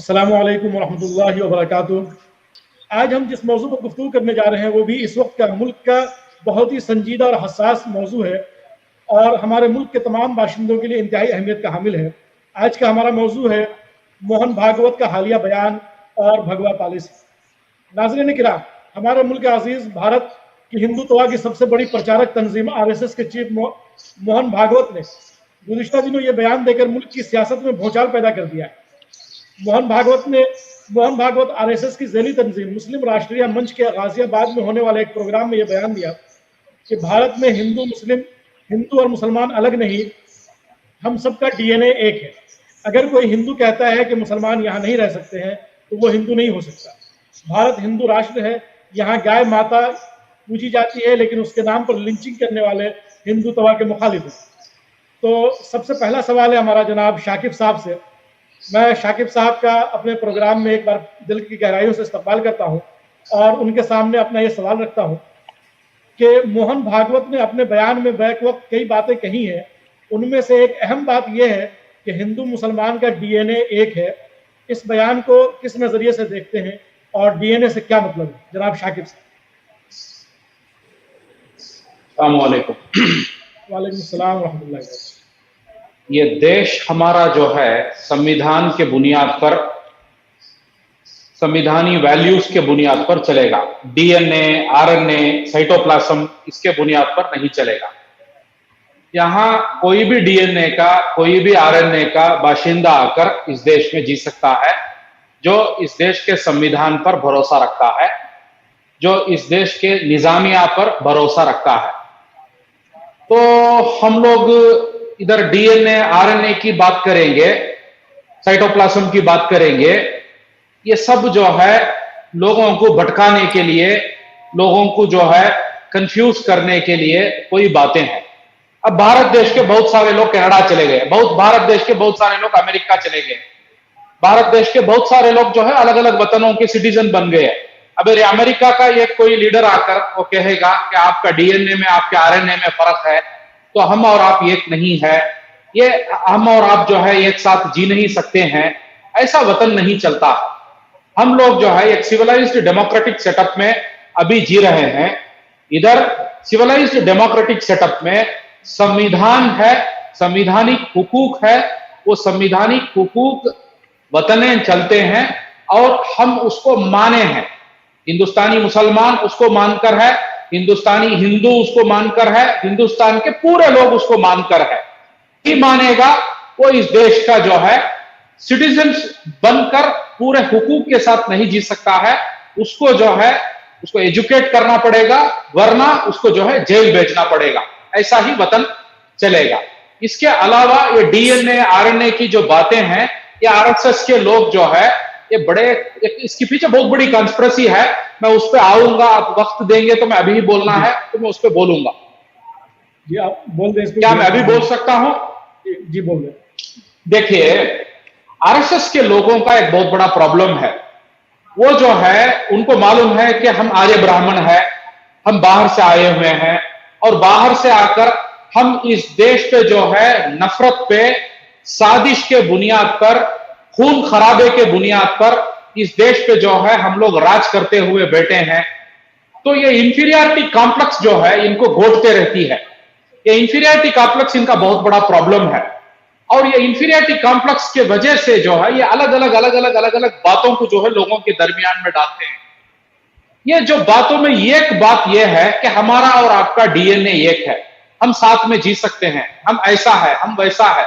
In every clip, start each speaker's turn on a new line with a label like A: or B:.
A: अस्सलामु अलैकुम वरहमतुल्लाहि वबरकातुह। आज हम जिस मौजू पर गुफ्तगू करने जा रहे हैं वो भी इस वक्त का मुल्क का बहुत ही संजीदा और हसास मौजू है और हमारे मुल्क के तमाम बाशिंदों के लिए इंतहाई अहमियत का हामिल है। आज का हमारा मौजू है मोहन भागवत का हालिया बयान और भगवा पॉलिसी। नाज़रीन किराम, हमारे मुल्क अजीज़ भारत की हिंदुत्व की सबसे बड़ी प्रचारक तंजीम RSS के चीफ मोहन भागवत ने गुज़िश्ता दिनों ये बयान देकर मुल्क की सियासत में भूचाल पैदा कर दिया है। मोहन भागवत RSS की ज़ैली तंजीम मुस्लिम राष्ट्रीय मंच के गाजियाबाद में होने वाले एक प्रोग्राम में यह बयान दिया कि भारत में हिंदू और मुसलमान अलग नहीं, हम सबका DNA एक है। अगर कोई हिंदू कहता है कि मुसलमान यहाँ नहीं रह सकते हैं तो वो हिंदू नहीं हो सकता। भारत हिंदू राष्ट्र है, यहाँ गाय माता पूजी जाती है, लेकिन उसके नाम पर लिंचिंग करने वाले हिंदुत्व के मुखालिफ हैं। तो सबसे पहला सवाल है हमारा जनाब शाकिब साहब से। मैं शाकिब साहब का अपने प्रोग्राम में एक बार दिल की गहराइयों से इस्तकबाल करता हूं और उनके सामने अपना ये सवाल रखता हूं कि मोहन भागवत ने अपने बयान में बैक वक्त कई बातें कही हैं। उनमें से एक अहम बात यह है कि हिंदू मुसलमान का DNA एक है। इस बयान को किस नज़रिए से देखते हैं और DNA से क्या मतलब है, जनाब शाकिब साहब?
B: अस्सलाम वालेकुम।
A: वालेकुम सलाम व रहमतुल्लाहि।
B: ये देश हमारा जो है संविधान के बुनियाद पर, संविधानी वैल्यूज के बुनियाद पर चलेगा। DNA, RNA, साइटोप्लाज्म इसके बुनियाद पर नहीं चलेगा। यहाँ कोई भी DNA का, कोई भी RNA का बाशिंदा आकर इस देश में जी सकता है, जो इस देश के संविधान पर भरोसा रखता है, जो इस देश के निजामिया पर भरोसा रखता है। तो हम लोग इधर DNA, RNA की बात करेंगे, साइटोप्लाज्म की बात करेंगे। ये सब जो है लोगों को भटकाने के लिए, लोगों को जो है कंफ्यूज करने के लिए कोई बातें हैं। अब भारत देश के बहुत सारे लोग कनाडा चले गए, भारत देश के बहुत सारे लोग अमेरिका चले गए, भारत देश के बहुत सारे लोग जो है अलग अलग वतनों के सिटीजन बन गए। अगर अमेरिका का ये कोई लीडर आकर वो कहेगा कि आपका DNA में, आपके RNA में फर्क है, तो हम और आप एक नहीं है, ये हम और आप जो है एक साथ जी नहीं सकते हैं, ऐसा वतन नहीं चलता। हम लोग जो है एक सिविलाइज्ड डेमोक्रेटिक सेटअप में अभी जी रहे हैं। इधर सिविलाइज्ड डेमोक्रेटिक सेटअप में संविधान है, संवैधानिक हुकूक है, वो संवैधानिक हुकूक वतने चलते हैं और हम उसको माने हैं। हिंदुस्तानी मुसलमान उसको मानकर है, हिंदुस्तानी हिंदू उसको मानकर है, हिंदुस्तान के पूरे लोग उसको मानकर है। ही मानेगा वो इस देश का जो है सिटीजन बनकर पूरे हुकूक के साथ नहीं जी सकता है। उसको जो है उसको एजुकेट करना पड़ेगा, वरना उसको जो है जेल भेजना पड़ेगा। ऐसा ही वतन चलेगा। इसके अलावा ये DNA, RNA की जो बातें हैं, ये RSS के लोग जो है ये बड़े, इसके पीछे बहुत बड़ी कॉन्स्पिरेसी है। मैं उस पर आऊंगा, आप वक्त देंगे तो मैं अभी ही बोलना है तो मैं उस पर बोलूंगा।
A: जी आप बोल दें।
B: क्या मैं अभी बोल सकता हूं?
A: जी बोल दें।
B: देखिए, RSS के लोगों का एक बहुत बड़ा प्रॉब्लम है। वो जो है उनको मालूम है कि हम आर्य ब्राह्मण है, हम बाहर से आए हुए हैं और बाहर से आकर हम इस देश पे जो है नफरत पे, साजिश के बुनियाद पर, खून खराबे के बुनियाद पर इस देश पे जो है हम लोग राज करते हुए बैठे हैं। तो ये इंफीरियरिटी कॉम्प्लेक्स जो है इनको घोटते रहती है। ये इंफीरियरिटी कॉम्प्लेक्स इनका बहुत बड़ा प्रॉब्लम है और ये इंफीरियरिटी कॉम्प्लेक्स के वजह से जो है ये अलग अलग बातों को जो है लोगों के दरमियान में डालते हैं। ये जो बातों में एक बात ये है कि हमारा और आपका DNA एक है, हम साथ में जी सकते हैं, हम ऐसा है, हम वैसा है।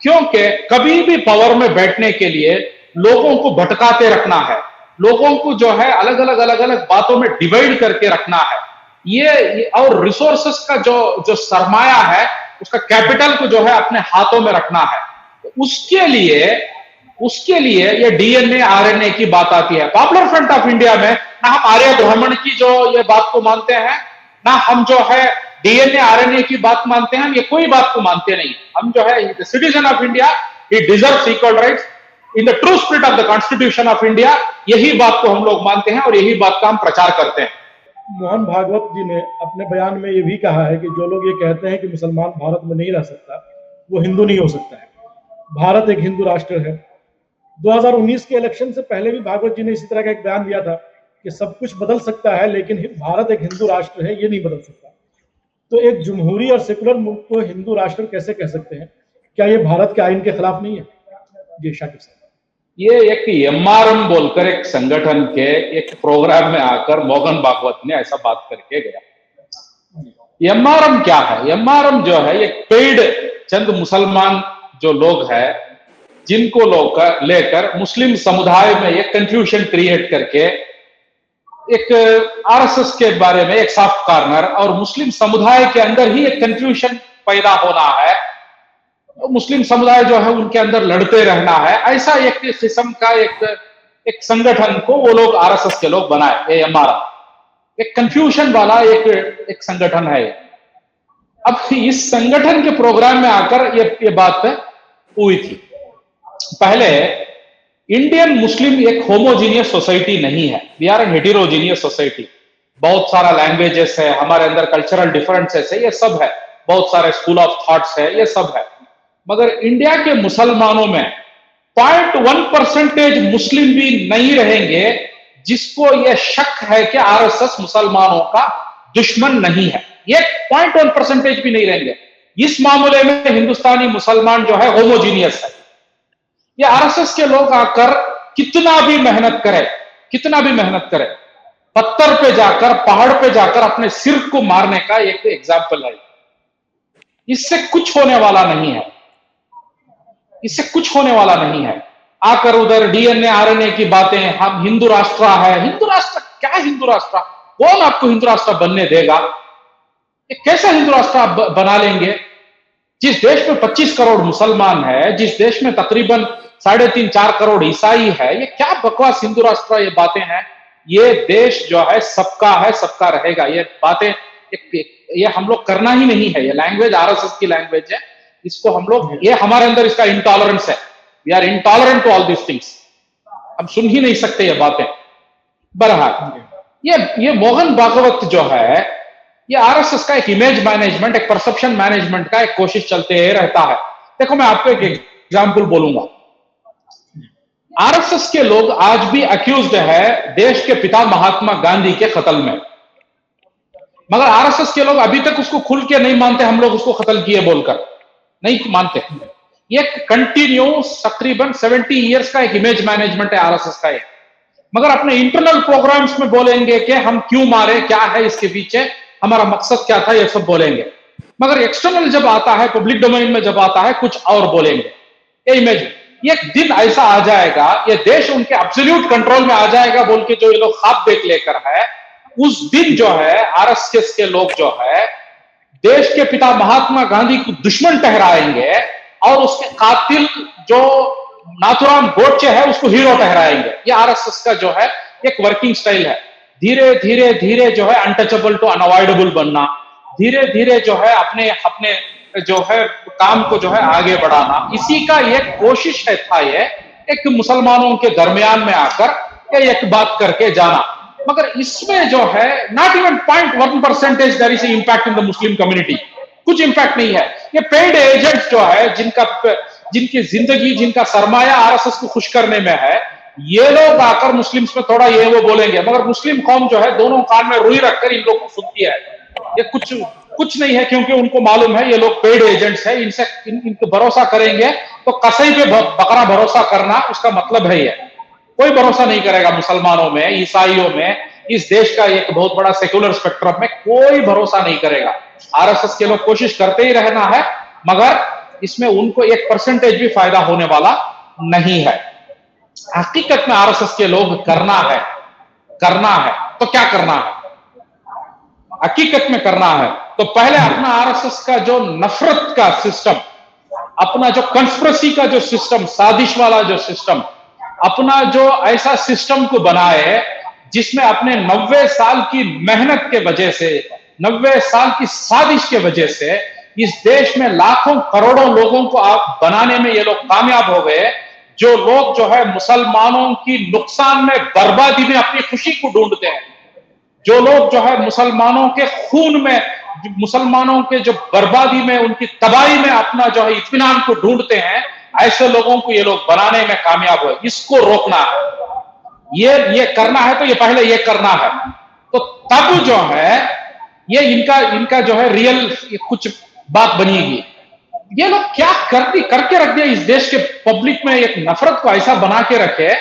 B: क्योंकि कभी भी पावर में बैठने के लिए लोगों को भटकाते रखना है, लोगों को जो है अलग अलग बातों में डिवाइड करके रखना है। ये और रिसोर्सेस का जो सरमाया है, उसका कैपिटल को जो है अपने हाथों में रखना है। तो उसके लिए ये DNA, RNA की बात आती है। पॉपुलर फ्रंट ऑफ इंडिया में ना हम आर्य ब्राह्मण की जो ये बात को मानते हैं, ना हम जो है DNA, RNA की बात मानते हैं, हम ये कोई बात को मानते नहीं। हम जो है citizen of India, he deserves equal rights in the true spirit of the constitution of India. यही बात को हम लोग मानते हैं और यही बात का हम प्रचार करते हैं।
A: मोहन भागवत जी ने अपने बयान में ये भी कहा है कि जो लोग ये कहते हैं कि मुसलमान भारत में नहीं रह सकता, वो हिंदू नहीं हो सकता है। भारत एक हिंदू राष्ट्र है, 2019 के इलेक्शन से पहले भी भागवत जी ने इसी तरह का एक बयान दिया था कि सब कुछ बदल सकता है, लेकिन भारत एक हिंदू राष्ट्र है, ये नहीं बदल सकता। तो एक जमहूरी और सेकुलर मुल्क को हिंदू राष्ट्र कैसे कह सकते हैं? क्या ये भारत के आइन के खिलाफ नहीं है? जी शाकिब साहब।
B: ये एक एमआरएम बोलकर एक संगठन के एक प्रोग्राम में आकर मोहन भागवत ने ऐसा बात करके गया। एमआरएम क्या है? एमआरएम जो है एक पेड चंद मुसलमान जो लोग हैं जिनको लेकर मुस्लिम समुदाय में एक कंफ्यूजन क्रिएट करके एक आरएसएस के बारे में एक सॉफ्ट कॉर्नर और मुस्लिम समुदाय के अंदर ही एक कंफ्यूजन पैदा होना है, मुस्लिम समुदाय जो है उनके अंदर लड़ते रहना है, ऐसा एक किस्म का एक संगठन को वो लोग आरएसएस के लोग बनाए। ये हमारा एक कंफ्यूजन वाला एक संगठन है। अब इस संगठन के प्रोग्राम में आकर ये बात हुई थी। पहले इंडियन मुस्लिम एक होमोजीनियस सोसाइटी नहीं है, we are an heterogeneous society. बहुत सारा लैंग्वेजेस है, हमारे अंदर कल्चरल डिफरेंसेस है, ये सब है, बहुत सारे स्कूल ऑफ थॉट्स है, ये सब है। मगर इंडिया के मुसलमानों में 0.1% मुस्लिम भी नहीं रहेंगे जिसको यह शक है कि आरएसएस मुसलमानों का दुश्मन नहीं है। ये 0.1% भी नहीं रहेंगे। इस मामले में हिंदुस्तानी मुसलमान जो है होमोजीनियस है। ये आरएसएस के लोग आकर कितना भी मेहनत करे, पत्थर पे जाकर, पहाड़ पे जाकर अपने सिर को मारने का एक एग्जाम्पल है। इससे कुछ होने वाला नहीं है, इससे कुछ होने वाला नहीं है। आकर उधर डीएनए आरएनए की बातें, हम हिंदू राष्ट्र है, हिंदू राष्ट्र क्या? हिंदू राष्ट्र कौन आपको हिंदू राष्ट्र बनने देगा? ये कैसा हिंदू राष्ट्र आप बना लेंगे? जिस देश में 25 करोड़ मुसलमान है, जिस देश में तकरीबन 3.5-4 करोड़ ईसाई है, ये क्या बकवास हिंदू राष्ट्र ये बातें हैं? ये देश जो है सबका है, सबका रहेगा, ये बातें ये हम लोग करना ही नहीं है। ये लैंग्वेज आरएसएस की लैंग्वेज है, इसको हम लोग, ये हमारे अंदर इसका इंटॉलरेंस है। We are intolerant to all this things, हम सुन ही नहीं सकते ये बातें। बहरहाल ये मोहन भागवत जो है, ये आरएसएस का एक इमेज मैनेजमेंट, एक परसेप्शन मैनेजमेंट का एक कोशिश चलते रहता है। देखो मैं आपको एक एग्जाम्पल बोलूंगा। आरएसएस के लोग आज भी अक्यूज्ड है देश के पिता महात्मा गांधी के कत्ल में, मगर आरएसएस के लोग अभी तक उसको खुल के नहीं मानते हम लोग उसको कत्ल किए बोलकर, नहीं मानते। ये कंटिन्यूस तकरीबन 70 इयर्स का एक इमेज मैनेजमेंट है आरएसएस का। मगर अपने इंटरनल प्रोग्राम्स में बोलेंगे कि हम क्यों मारे, क्या है इसके पीछे, हमारा मकसद क्या था, ये सब बोलेंगे। मगर एक्सटर्नल जब आता है, पब्लिक डोमेन में जब आता है, कुछ और बोलेंगे। ये इमेज, ये दिन ऐसा आ जाएगा, ये देश उनके एब्सोल्यूट कंट्रोल में आ जाएगा बोल के जो ये लोग ख्वाब देख लेकर है, उस दिन जो है आरएसएस के लोग जो है देश के पिता महात्मा गांधी को दुश्मन ठहराएंगे और उसके कातिल जो नाथुराम गोडसे है उसको हीरो ठहराएंगे। ये आरएसएस का जो है एक वर्किंग स्टाइल है। धीरे धीरे धीरे जो है अनटचेबल टू अनअवॉइडेबल बनना, धीरे धीरे जो है अपने अपने जो है काम को जो है आगे बढ़ाना, इसी का एक कोशिश है था। ये एक मुसलमानों के दरमियान में आकर एक बात करके जाना, मगर इसमें जो है not even 0.1% there is impact in the Muslim community, कुछ इंपैक्ट नहीं है। ये पेड एजेंट्स जो है जिनकी जिंदगी, जिनका सरमाया आरएसएस को खुश करने में है, ये लोग आकर मुस्लिम्स में थोड़ा ये वो बोलेंगे, मगर मुस्लिम कौम जो है दोनों कान में रुई रखकर इन लोग को सुनती है। ये कुछ नहीं है, क्योंकि उनको मालूम है ये लोग पेड एजेंट्स है, इनसे इनको भरोसा करेंगे तो कसाई पे बकरा भरोसा करना, उसका मतलब है ये कोई भरोसा नहीं करेगा मुसलमानों में, ईसाइयों में, इस देश का एक बहुत बड़ा सेक्युलर स्पेक्ट्रम में कोई भरोसा नहीं करेगा। आरएसएस के लोग कोशिश करते ही रहना है, मगर इसमें उनको 1% भी फायदा होने वाला नहीं है। हकीकत में आरएसएस के लोग करना है तो क्या करना है? हकीकत में करना है तो पहले अपना आरएसएस का जो नफरत का सिस्टम, अपना जो कंस्पिरेसी का जो सिस्टम, साजिश वाला जो सिस्टम, अपना जो ऐसा सिस्टम को बनाए जिसमें अपने 90 साल की मेहनत के वजह से, 90 साल की साजिश के वजह से इस देश में लाखों करोड़ों लोगों को आप बनाने में ये लोग कामयाब हो गए। जो लोग जो है मुसलमानों की नुकसान में, बर्बादी में अपनी खुशी को ढूंढते हैं, जो लोग जो है मुसलमानों के खून में, मुसलमानों के जो बर्बादी में, उनकी तबाही में अपना जो है इत्मीनान को ढूंढते हैं, ऐसे लोगों को ये लोग बनाने में कामयाब हुए। इसको रोकना है, ये करना है तो ये पहले ये करना है, तो तब जो है ये इनका जो है रियल कुछ बात बनेगी। ये लोग क्या करके रख दिया इस देश के पब्लिक में, एक नफरत को ऐसा बना के रखे,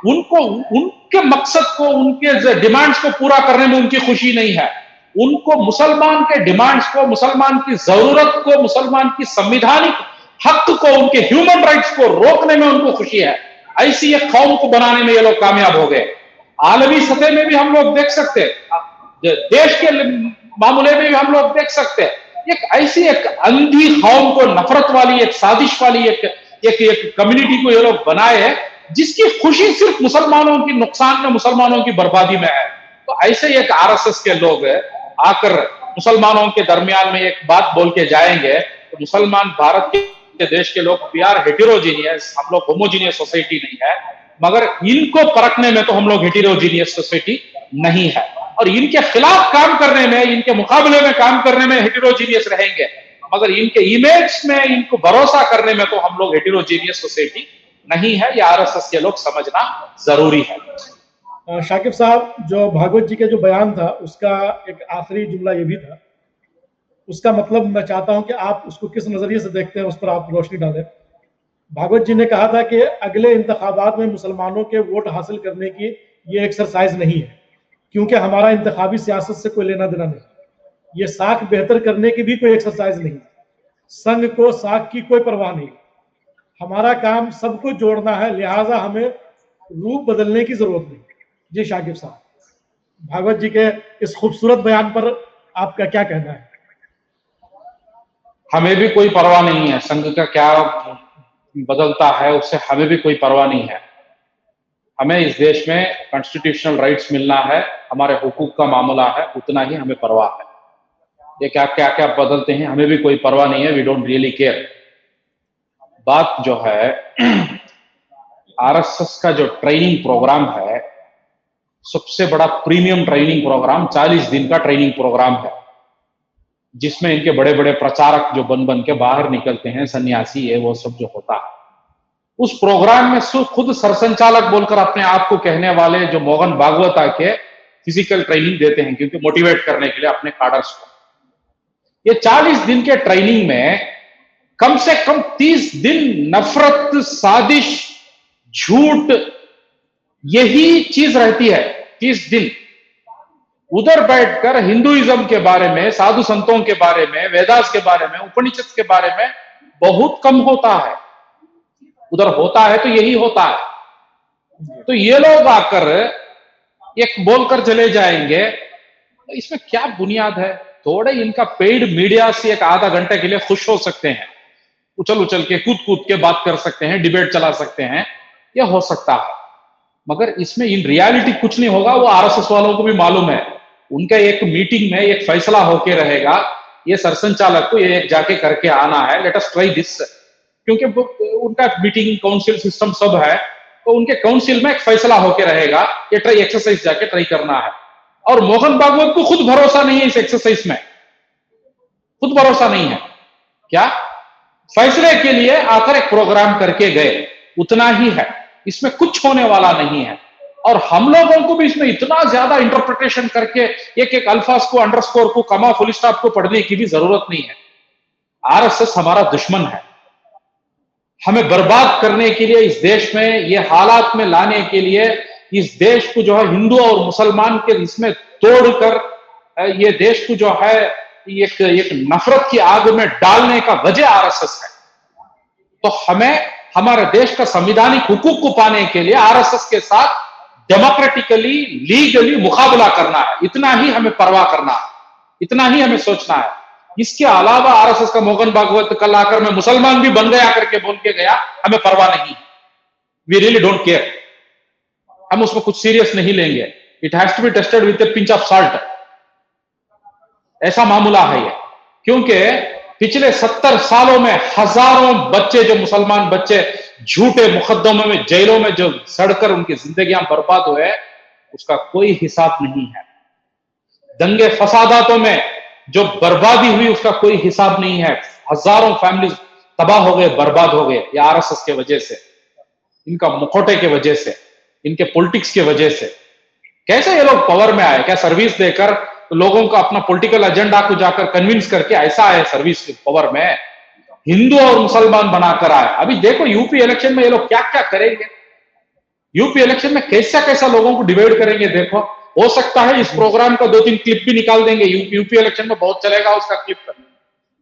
B: उनको उनके मकसद को, उनके डिमांड्स को पूरा करने में उनकी खुशी नहीं है। उनको मुसलमान के डिमांड्स को, मुसलमान की जरूरत को, मुसलमान की संवैधानिक हक को, उनके ह्यूमन राइट्स को रोकने में उनको खुशी है। ऐसी एक कौम को बनाने में ये लोग कामयाब हो गए। आलमी सतह में भी हम लोग देख सकते हैं, देश के मामले में भी हम लोग देख सकते हैं, एक ऐसी एक अंधी कौम को, नफरत वाली, एक साजिश वाली एक कम्युनिटी को ये लोग बनाए जिसकी खुशी सिर्फ मुसलमानों की नुकसान में, मुसलमानों की बर्बादी में है। तो ऐसे एक आरएसएस के लोग आकर मुसलमानों के दरमियान में एक बात बोल के जाएंगे, तो मुसलमान भारत के देश के लोग वी आर हेटेरोजीनियस, हम लोग होमोजीनियस सोसाइटी नहीं है, मगर इनको परखने में तो हम लोग हेटेरोजीनियस सोसाइटी नहीं है, और इनके खिलाफ काम करने में, इनके मुकाबले में काम करने में हेटेरोजीनियस रहेंगे, मगर इनके इमेज में इनको भरोसा करने में तो हम लोग हेटेरोजीनियस सोसाइटी नहीं है। ये आरएसएस के लोग समझना जरूरी है।
A: शाकिब साहब, जो भागवत जी के जो बयान था उसका एक आखिरी जुमला ये भी था, उसका मतलब मैं चाहता हूं कि आप उसको किस नजरिए से देखते हैं, उस पर आप रोशनी डालें। भागवत जी ने कहा था कि अगले इंतखाबात में मुसलमानों के वोट हासिल करने की ये एक्सरसाइज नहीं है, क्योंकि हमारा इंतखाबी सियासत से कोई लेना देना नहीं, ये साख बेहतर करने की भी कोई एक्सरसाइज नहीं, संघ को साख की कोई परवाह नहीं, हमारा काम सबको जोड़ना है, लिहाजा हमें रूप बदलने की जरूरत नहीं। जी शाकिब साहब, भागवत जी के इस खूबसूरत बयान पर आपका क्या कहना है?
B: हमें भी कोई परवाह नहीं है, संघ का क्या बदलता है उससे हमें भी कोई परवाह नहीं है। हमें इस देश में कॉन्स्टिट्यूशनल राइट्स मिलना है, हमारे हुकूक का मामला है, उतना ही हमें परवाह है। ये क्या क्या क्या बदलते हैं हमें भी कोई परवाह नहीं है, वी डोंट रियली केयर। बात जो है आरएसएस का जो ट्रेनिंग प्रोग्राम है, सबसे बड़ा प्रीमियम ट्रेनिंग प्रोग्राम 40 दिन का ट्रेनिंग प्रोग्राम है, जिसमें इनके बड़े बड़े प्रचारक जो बन बन के बाहर निकलते हैं, सन्यासी है, वो सब जो होता है, उस प्रोग्राम में खुद सरसंचालक बोलकर अपने आप को कहने वाले जो मोहन भागवत आके फिजिकल ट्रेनिंग देते हैं, क्योंकि मोटिवेट करने के लिए अपने कार्डर्स को। ये 40 दिन के ट्रेनिंग में कम से कम 30 दिन नफरत, साजिश, झूठ, यही चीज रहती है। 30 दिन उधर बैठकर हिंदुइज्म के बारे में, साधु संतों के बारे में, वेदास के बारे में, उपनिषद के बारे में बहुत कम होता है। उधर होता है तो यही होता है। तो ये लोग आकर एक बोलकर चले जाएंगे, तो इसमें क्या बुनियाद है? थोड़े इनका पेड मीडिया से एक आधा घंटे के लिए खुश हो सकते हैं, उछल उछल के, कूद कूद के बात कर सकते हैं, डिबेट चला सकते हैं, यह हो सकता है, मगर इसमें इन रियलिटी कुछ नहीं होगा। वो आरएसएस वालों को भी मालूम है, उनका एक मीटिंग में एक फैसला होके रहेगा, ये सरसंचालक को ये जाके करके आना है, लेट अस ट्राई दिस, क्योंकि उनका मीटिंग काउंसिल सिस्टम सब है, तो उनके काउंसिल में एक फैसला होके रहेगा, ये ट्राई एक्सरसाइज जाके ट्राई करना है। और मोहन भागवत को खुद भरोसा नहीं है इस एक्सरसाइज में, खुद भरोसा नहीं है। क्या फैसले के लिए आकर एक प्रोग्राम करके गए, उतना ही है, इसमें कुछ होने वाला नहीं है। और हम लोगों को भी इसमें इतना ज्यादा इंटरप्रिटेशन करके एक एक अल्फाज को, अंडरस्कोर को, कमा, फुल स्टॉप को पढ़ने की भी जरूरत नहीं है। आरएसएस हमारा दुश्मन है, हमें बर्बाद करने के लिए, इस देश में ये हालात में लाने के लिए, इस देश को जो है हिंदू और मुसलमान के इसमें तोड़कर ये देश को जो है एक नफरत की आग में डालने का वजह आरएसएस है। तो हमें हमारे देश का संवैधानिक हुकूक को पाने के लिए आरएसएस के साथ डेमोक्रेटिकली, लीगली मुकाबला करना है, इतना ही हमें परवाह करना है, इतना ही हमें सोचना है। इसके अलावा आरएसएस का मोहन भागवत कल आकर मैं मुसलमान भी बन गया करके बोल के गया, हमें परवाह नहीं, वी रियली डोंट केयर, हम उसमें कुछ सीरियस नहीं लेंगे। It has to be tested with a pinch of salt, ऐसा मामला है ये। क्योंकि पिछले 70 सालों में हजारों बच्चे, जो मुसलमान बच्चे झूठे मुकदमों में, जेलों में जो सड़कर उनकी जिंदगियां बर्बाद हुए, उसका कोई हिसाब नहीं है। दंगे फसादातों में जो बर्बादी हुई, उसका कोई हिसाब नहीं है। हजारों फैमिली तबाह हो गए, बर्बाद हो गए, ये आरएसएस के वजह से, इनका मुखौटे के वजह से, इनके पॉलिटिक्स के वजह से। कैसे ये लोग पावर में आए? क्या सर्विस देकर लोगों को अपना पॉलिटिकल एजेंडा को जाकर कन्विंस करके ऐसा आए सर्विस पावर में? हिंदू और मुसलमान बनाकर आए। अभी देखो यूपी इलेक्शन में ये लोग क्या क्या करेंगे, यूपी इलेक्शन में कैसा कैसा लोगों को डिवाइड करेंगे। देखो, हो सकता है इस प्रोग्राम का 2-3 क्लिप भी निकाल देंगे, यूपी इलेक्शन में बहुत चलेगा उसका क्लिप।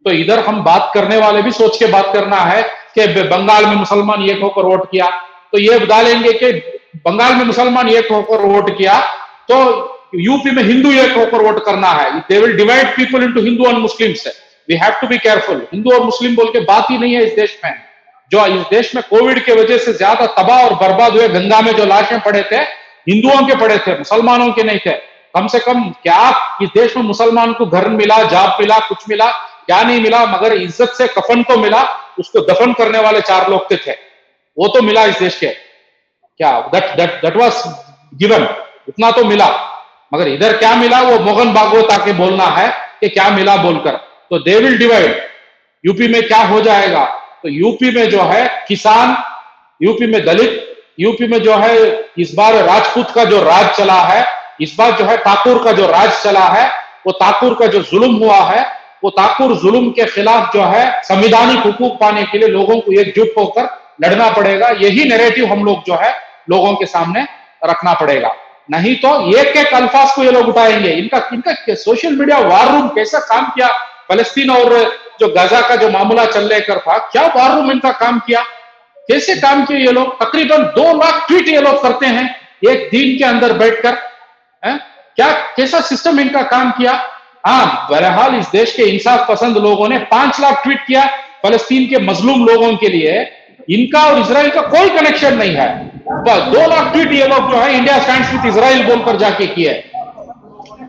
B: तो इधर हम बात करने वाले भी सोच के बात करना है कि बंगाल में मुसलमान एक होकर वोट किया, तो ये डालेंगे कि बंगाल में मुसलमान एक होकर वोट किया तो यूपी में हिंदू एक होकर वोट करना है। They will divide people into Hindu and Muslims. We have to be careful. Hindu और मुस्लिम बोल के बात ही नहीं है इस देश में। जो इस देश में कोविड के वजह से ज्यादा तबाह और बर्बाद हुए, गंगा में जो लाशें पड़े थे हिंदुओं के पड़े थे, मुसलमानों के नहीं थे। कम से कम क्या इस देश में मुसलमान को घर मिला, जाप मिला, कुछ मिला? क्या नहीं मिला, मगर इज्जत से कफन तो मिला। उसको दफन करने वाले 4 लोग थे, वो तो मिला इस देश के। क्या दैट वाज गिवन, उतना तो मिला। मगर इधर क्या मिला वो मोहन भागवत आके बोलना है कि क्या मिला बोलकर। तो दे विल डिवाइड। यूपी में क्या हो जाएगा? तो यूपी में जो है किसान, यूपी में दलित, यूपी में जो है इस बार राजपूत का जो राज चला है, इस बार जो है ठाकुर का जो राज चला है, वो ठाकुर का जो जुल्म हुआ है, वो ठाकुर जुल्म के खिलाफ जो है संवैधानिक हुकूक पाने के लिए लोगों को एकजुट होकर लड़ना पड़ेगा। यही नैरेटिव हम लोग जो है लोगों के सामने रखना पड़ेगा। नहीं तो एक एक अल्फाज को ये लोग उठाएंगे। इनका सोशल मीडिया वार रूम कैसा काम किया? फलस्तीन और जो गाजा का जो मामला चल लेकर था, क्या वार रूम इनका काम किया? कैसे काम किए ये लोग? तकरीबन 2 लाख ट्वीट ये लोग करते हैं एक दिन के अंदर बैठकर। क्या कैसा सिस्टम इनका काम किया? हाँ, बहरहाल इस देश के इंसाफ पसंद लोगों ने 5 लाख ट्वीट किया फलस्तीन के मजलूम लोगों के लिए। इनका और इजराइल का कोई कनेक्शन नहीं है। बस 2 लाख ट्वीट ये लोग जो है इंडिया स्टैंड्स विद इजराइल बोलकर जाके किए।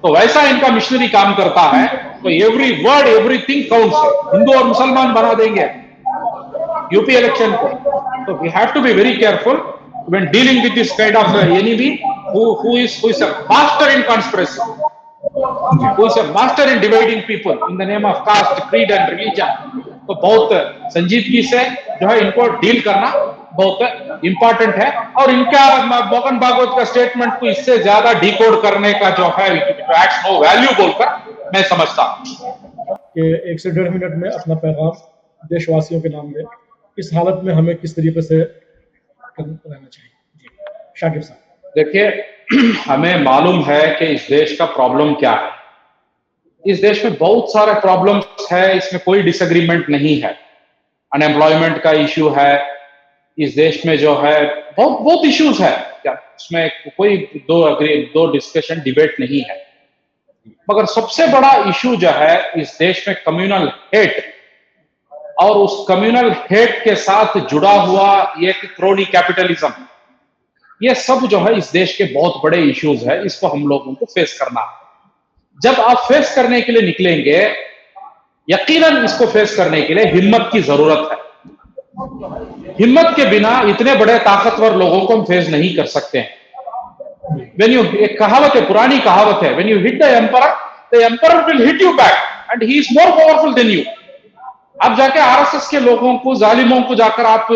B: तो वैसा इनका मिशनरी काम करता है। तो एवरी वर्ड एवरीथिंग काउंट्स है। हिंदू और मुसलमान बना देंगे यूपी इलेक्शन को। तो we have to be very careful when dealing with this kind of enemy who is a master in conspiracy, who is a master in dividing people in the name of caste, creed and religion। तो बहुत संजीदगी से जो है इनको deal करना बहुत important है। और इनका मोहन भागवत का स्टेटमेंट को इससे ज्यादा डिकोड करने का जो है एड्स नो वैल्यू बोलकर मैं समझता हूं
A: कि 1 से 1.5 मिनट में अपना पैगाम देशवासियों के नाम में इस हालत में हमें किस तरीके से रहना चाहिए। शाकिब साहब,
B: देखिए, हमें मालूम है कि इस देश का प्रॉब्लम क्या है। इस देश में बहुत सारे प्रॉब्लम्स है, इसमें कोई डिसएग्रीमेंट नहीं है। अनएम्प्लॉयमेंट का इश्यू है इस देश में, जो है बहुत इश्यूज है, क्या उसमें कोई दो डिस्कशन डिबेट नहीं है। मगर सबसे बड़ा इश्यू जो है इस देश में कम्युनल हेट, और उस कम्युनल हेट के साथ जुड़ा हुआ एक क्रोनी कैपिटलिज्म, ये सब जो है इस देश के बहुत बड़े इश्यूज है। इसको हम लोगों को फेस करना है। जब आप फेस करने के लिए निकलेंगे, यकीनन इसको फेस करने के लिए हिम्मत की जरूरत है। हिम्मत के बिना इतने बड़े ताकतवर लोगों को हम फेस नहीं कर सकते हैं। एक कहावत है, पुरानी कहावत है, when you hit the emperor will hit you back and he is more powerful than you. आप जाके आरएसएस के लोगों को, जालिमों को जाकर आप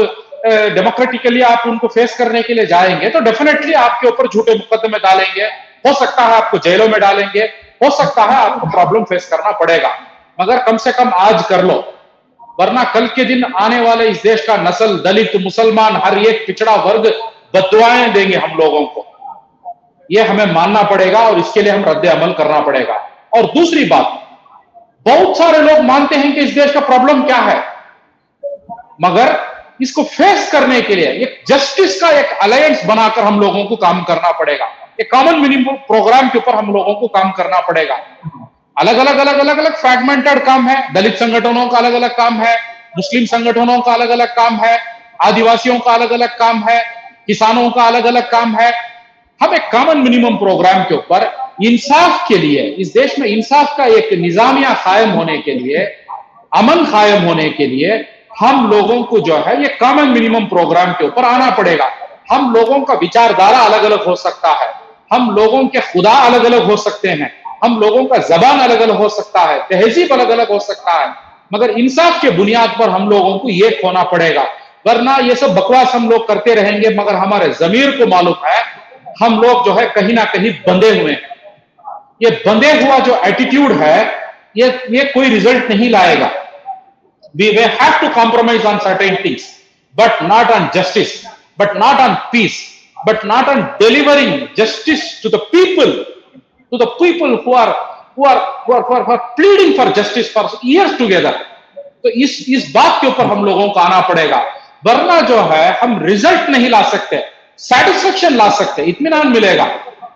B: डेमोक्रेटिकली आप उनको फेस करने के लिए जाएंगे तो डेफिनेटली आपके ऊपर झूठे मुकदमे डालेंगे, हो सकता है आपको जेलों में डालेंगे, हो सकता है आपको प्रॉब्लम फेस करना पड़ेगा। मगर कम से कम आज कर लो, वरना कल के दिन आने वाले इस देश का नस्ल, दलित, मुसलमान, हर एक पिछड़ा वर्ग बद्दुआएं देंगे हम लोगों को। यह हमें मानना पड़ेगा और इसके लिए हम रद्द अमल करना पड़ेगा। और दूसरी बात, बहुत सारे लोग मानते हैं कि इस देश का प्रॉब्लम क्या है, मगर इसको फेस करने के लिए एक जस्टिस का एक अलायंस बनाकर हम लोगों को काम करना पड़ेगा। एक कॉमन मिनिमम प्रोग्राम के ऊपर हम लोगों को काम करना पड़ेगा। अलग अलग फ्रैगमेंटेड काम है, दलित संगठनों का अलग अलग काम है, मुस्लिम संगठनों का अलग अलग काम है, आदिवासियों का अलग अलग काम है, किसानों का अलग अलग काम है। हम एक कॉमन मिनिमम प्रोग्राम के ऊपर इंसाफ के लिए, इस देश में इंसाफ का एक निजामिया कायम होने के लिए, अमन कायम होने के लिए हम लोगों को जो है ये कॉमन मिनिमम प्रोग्राम के ऊपर आना पड़ेगा। हम लोगों का विचारधारा अलग अलग हो सकता है, हम लोगों के खुदा अलग अलग हो सकते हैं, हम लोगों का जबान अलग अलग हो सकता है, तहजीब अलग अलग हो सकता है, मगर इंसाफ के बुनियाद पर हम लोगों को ये खोना पड़ेगा, वरना ये सब बकवास हम लोग करते रहेंगे मगर हमारे जमीर को मालूम है हम लोग जो है कहीं ना कहीं बंधे हुए हैं। ये बंधे हुआ जो एटीट्यूड है ये कोई रिजल्ट नहीं लाएगा। We may have to compromise on certain things, but not on justice, but not on peace, but not on delivering justice to the people who are pleading for justice for years together. तो इस बात के ऊपर हम लोगों को आना पड़ेगा, वरना जो है हम रिजल्ट नहीं ला सकते, सेटिस्फेक्शन ला सकते, इत्मीनान मिलेगा।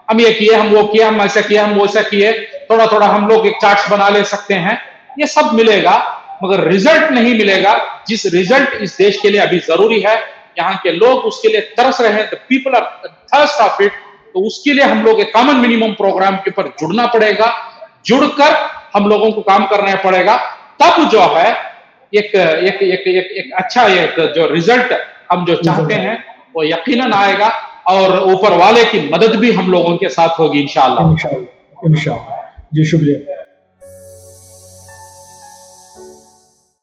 B: हम ये किए, हम वो किए, हम ऐसा किए, हम वैसा किए, थोड़ा थोड़ा हम लोग एक चार्ट्स बना ले सकते हैं, ये सब मिलेगा मगर रिजल्ट नहीं मिलेगा। जिस रिजल्ट इस देश के लिए अभी जरूरी है, यहाँ के लोग उसके लिए तरस रहे हैं, people are thirst of it, तो उसके लिए हम लोग एक कॉमन मिनिमम प्रोग्राम के ऊपर जुड़ना पड़ेगा, जुड़कर हम लोगों को काम करना पड़ेगा, तब जो है एक अच्छा जो रिजल्ट हम जो चाहते हैं वो यकीनन आएगा और ऊपर वाले की मदद भी हम लोगों के साथ होगी इंशाअल्लाह।
A: इंशाअल्लाह। जी शुक्रिया।